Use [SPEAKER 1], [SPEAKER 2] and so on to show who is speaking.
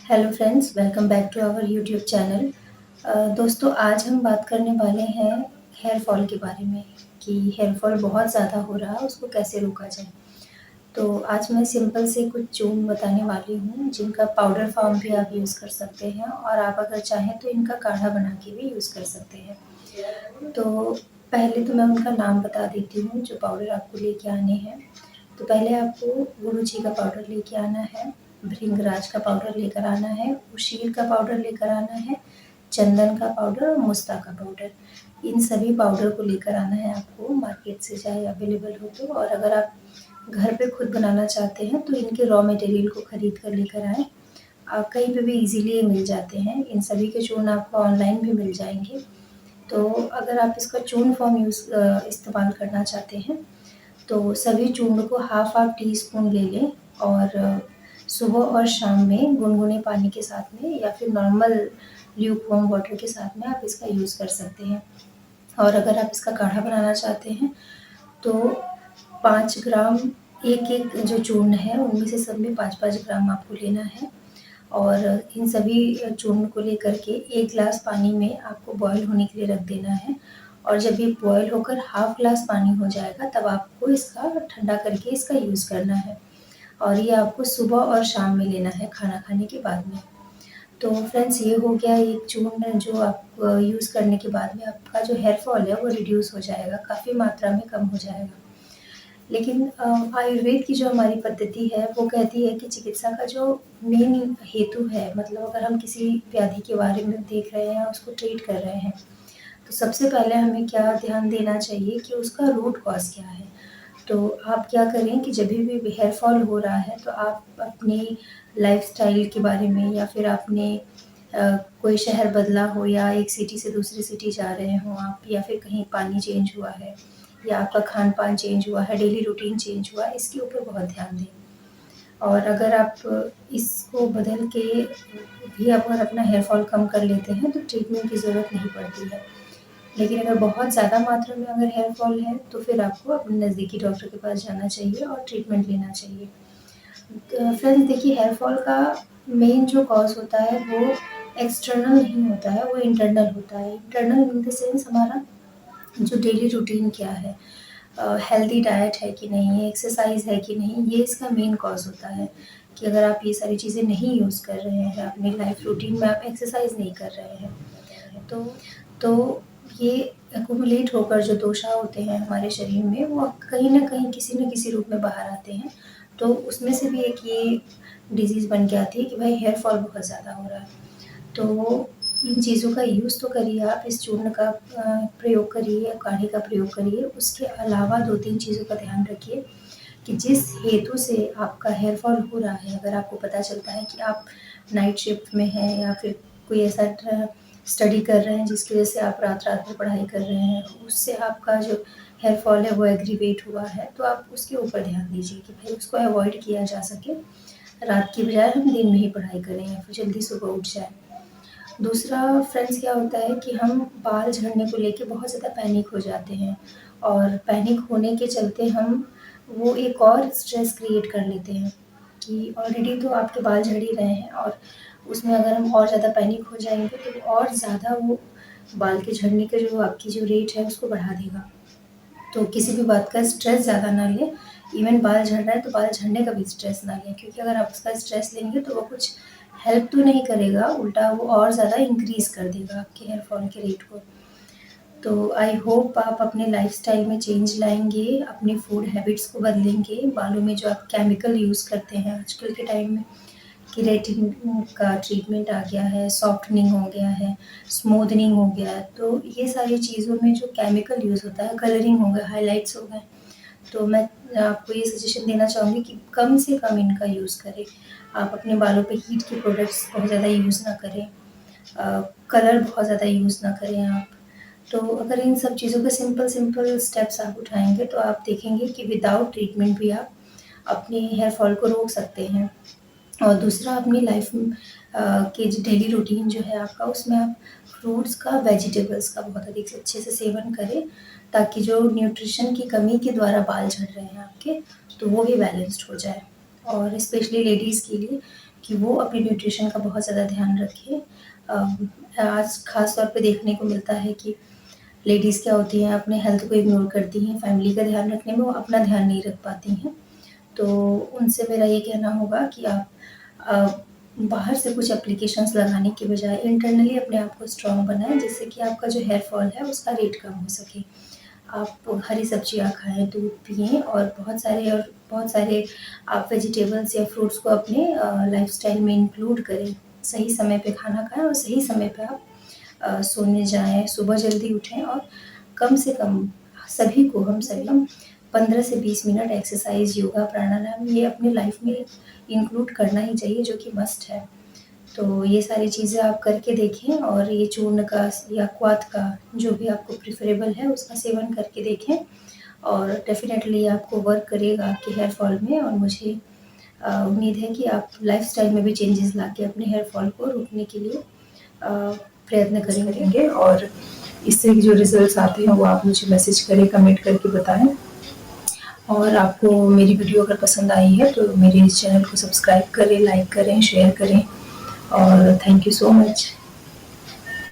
[SPEAKER 1] Hello friends, welcome back to our YouTube channel. दोस्तों, आज हम बात करने वाले हैं हेयर फॉल के बारे में कि हेयर फॉल बहुत ज़्यादा हो रहा है, उसको कैसे रोका जाए। तो आज मैं सिंपल से कुछ चूर्ण बताने वाली हूँ जिनका पाउडर फॉर्म भी आप यूज़ कर सकते हैं और आप अगर चाहें तो इनका काढ़ा बना के भी यूज़ कर सकते हैं। तो पहले तो मैं उनका नाम बता देती हूँ जो पाउडर आपको लेके आने हैं। तो पहले आपको गुरुची का पाउडर लेके आना है, भृंगराज का पाउडर लेकर आना है, उशीर का पाउडर लेकर आना है, चंदन का पाउडर और मुस्ता का पाउडर। इन सभी पाउडर को लेकर आना है आपको मार्केट से, चाहे अवेलेबल हो तो। और अगर आप घर पे खुद बनाना चाहते हैं तो इनके रॉ मटेरियल को खरीद कर लेकर आएँ। कहीं पे भी इजीली मिल जाते हैं। इन सभी के चूर्ण आपको ऑनलाइन भी मिल जाएंगे। तो अगर आप इसका चूर्ण फॉर्म इस्तेमाल करना चाहते हैं तो सभी चूर्ण को हाफ हाफ टी स्पून ले लें और सुबह और शाम में गुनगुने पानी के साथ में या फिर नॉर्मल ल्यूकवार्म वाटर के साथ में आप इसका यूज़ कर सकते हैं। और अगर आप इसका काढ़ा बनाना चाहते हैं तो 5 ग्राम एक-एक जो चूर्ण है उनमें से सब में 5-5 ग्राम आपको लेना है। और इन सभी चूर्ण को लेकर के 1 ग्लास पानी में आपको बॉयल होने के लिए रख देना है। और जब ये बॉयल होकर हाफ ग्लास पानी हो जाएगा तब आपको इसका ठंडा करके इसका यूज़ करना है। और ये आपको सुबह और शाम में लेना है खाना खाने के बाद में। तो फ्रेंड्स, ये हो गया एक चूर्ण जो आप यूज़ करने के बाद में आपका जो हेयर फॉल है वो रिड्यूस हो जाएगा, काफ़ी मात्रा में कम हो जाएगा। लेकिन आयुर्वेद की जो हमारी पद्धति है वो कहती है कि चिकित्सा का जो मेन हेतु है, मतलब अगर हम किसी व्याधि के बारे में देख रहे हैं, उसको ट्रीट कर रहे हैं, तो सबसे पहले हमें क्या ध्यान देना चाहिए कि उसका रूट कॉज़ क्या है। तो आप क्या करें कि जब भी हेयर फॉल हो रहा है तो आप अपनी लाइफ़स्टाइल के बारे में या फिर आपने कोई शहर बदला हो या एक सिटी से दूसरी सिटी जा रहे हों आप, या फिर कहीं पानी चेंज हुआ है या आपका खान-पान चेंज हुआ है, डेली रूटीन चेंज हुआ है, इसके ऊपर बहुत ध्यान दें। और अगर आप इसको बदल के भी अगर अपना हेयर फॉल कम कर लेते हैं तो ट्रीटमेंट की ज़रूरत नहीं पड़ती है। लेकिन अगर बहुत ज़्यादा मात्रा में अगर हेयर फॉल है तो फिर आपको अपने नज़दीकी डॉक्टर के पास जाना चाहिए और ट्रीटमेंट लेना चाहिए। फ्रेंड्स देखिए, हेयर फॉल का मेन जो कॉज़ होता है वो एक्सटर्नल नहीं होता है, वो इंटरनल होता है। इंटरनल इन द सेंस हमारा जो डेली रूटीन क्या है, हेल्दी डाइट है कि नहीं, एक्सरसाइज़ है कि नहीं, ये इसका मेन कॉज़ होता है। कि अगर आप ये सारी चीज़ें नहीं यूज़ कर रहे हैं अपनी लाइफ रूटीन में, आप एक्सरसाइज़ नहीं कर रहे हैं, तो ये एक्युमुलेट होकर जो दोषा होते हैं हमारे शरीर में वो कहीं न कहीं किसी न किसी रूप में बाहर आते हैं। तो उसमें से भी एक ये डिज़ीज़ बन के आती है कि भाई हेयर फॉल बहुत ज़्यादा हो रहा है। तो इन चीज़ों का यूज़ तो करिए, आप इस चूर्ण का प्रयोग करिए, काढ़े का प्रयोग करिए। उसके अलावा 2-3 चीज़ों का ध्यान रखिए कि जिस हेतु से आपका हेयर फॉल हो रहा है, अगर आपको पता चलता है कि आप नाइट शिफ्ट में हैं या फिर कोई ऐसा स्टडी कर रहे हैं जिसकी वजह से आप रात-रात भर पढ़ाई कर रहे हैं, उससे आपका जो हेयर फॉल है वो एग्रीवेट हुआ है, तो आप उसके ऊपर ध्यान दीजिए कि भाई उसको अवॉइड किया जा सके। रात की बजाय हम दिन में ही पढ़ाई करें या फिर जल्दी सुबह उठ जाएँ। दूसरा फ्रेंड्स क्या होता है कि हम बाल झड़ने को लेके बहुत ज़्यादा पैनिक हो जाते हैं और पैनिक होने के चलते हम वो एक और स्ट्रेस क्रिएट कर लेते हैं कि ऑलरेडी तो आपके बाल झड़ ही रहे हैं और उसमें अगर हम और ज़्यादा पैनिक हो जाएँगे तो और ज़्यादा वो बाल के झड़ने का जो आपकी जो रेट है उसको बढ़ा देगा। तो किसी भी बात का स्ट्रेस ज़्यादा ना लें। इवन बाल झड़ रहा है तो बाल झड़ने का भी स्ट्रेस ना लें, क्योंकि अगर आप उसका स्ट्रेस लेंगे तो वो कुछ हेल्प तो नहीं करेगा, उल्टा वो और ज़्यादा इंक्रीज़ कर देगा आपके हेयर फॉल के रेट को। तो आई होप आप अपने लाइफ़स्टाइल में चेंज लाएँगे, अपने फूड हैबिट्स को बदलेंगे, बालों में जो आप केमिकल यूज़ करते हैं आजकल के टाइम में, केराटिन का ट्रीटमेंट आ गया है, सॉफ्टनिंग हो गया है, स्मूदनिंग हो गया है, तो ये सारी चीज़ों में जो केमिकल यूज़ होता है, कलरिंग हो गया, हाइलाइट्स हो गए, तो मैं आपको ये सजेशन देना चाहूँगी कि कम से कम इनका यूज़ करें। आप अपने बालों पे हीट के प्रोडक्ट्स बहुत ज़्यादा यूज़ ना करें, कलर बहुत ज़्यादा यूज़ ना करें आप। तो अगर इन सब चीज़ों के सिंपल स्टेप्स आप उठाएँगे तो आप देखेंगे कि विदाउट ट्रीटमेंट भी आप अपने हेयर फॉल को रोक सकते हैं। और दूसरा, अपनी लाइफ के जो डेली रूटीन जो है आपका, उसमें आप फ्रूट्स का, वेजिटेबल्स का बहुत अधिक अच्छे से सेवन करें, ताकि जो न्यूट्रिशन की कमी के द्वारा बाल झड़ रहे हैं आपके, तो वो भी बैलेंस्ड हो जाए। और स्पेशली लेडीज़ के लिए कि वो अपने न्यूट्रिशन का बहुत ज़्यादा ध्यान रखें। आज ख़ास तौर पे देखने को मिलता है कि लेडीज़ क्या होती हैं, अपने हेल्थ को इग्नोर करती हैं, फैमिली का ध्यान रखने में वो अपना ध्यान नहीं रख पाती हैं। तो उनसे मेरा ये कहना होगा कि आप बाहर से कुछ एप्लीकेशंस लगाने की बजाय इंटरनली अपने आप को स्ट्रॉन्ग बनाएँ, जिससे कि आपका जो हेयर फॉल है उसका रेट कम हो सके। आप हरी सब्जियाँ खाएँ, दूध पिएँ और बहुत सारे आप वेजिटेबल्स या फ्रूट्स को अपने लाइफ़स्टाइल में इंक्लूड करें। सही समय पे खाना खाएँ और सही समय पे आप सोने जाएँ, सुबह जल्दी उठें और कम से कम हम सभी 15 से 20 मिनट एक्सरसाइज़, योगा, प्राणायाम ये अपनी लाइफ़ में इंक्लूड करना ही चाहिए, जो कि मस्ट है। तो ये सारी चीज़ें आप करके देखें और ये चूर्ण का या क्वाथ का जो भी आपको प्रेफ़रेबल है उसका सेवन करके देखें और डेफ़िनेटली आपको वर्क करेगा आपके हेयर फॉल में। और मुझे उम्मीद है कि आप लाइफ़स्टाइल में भी चेंजेस लाके अपने हेयर फॉल को रोकने के लिए प्रयत्न करेंगे और इससे जो रिज़ल्ट्स आते हैं वो आप मुझे मैसेज करें, कमेंट करके बताएँ। और आपको मेरी वीडियो अगर पसंद आई है तो मेरे इस चैनल को सब्सक्राइब करें, लाइक करें, शेयर करें और थैंक यू सो मच।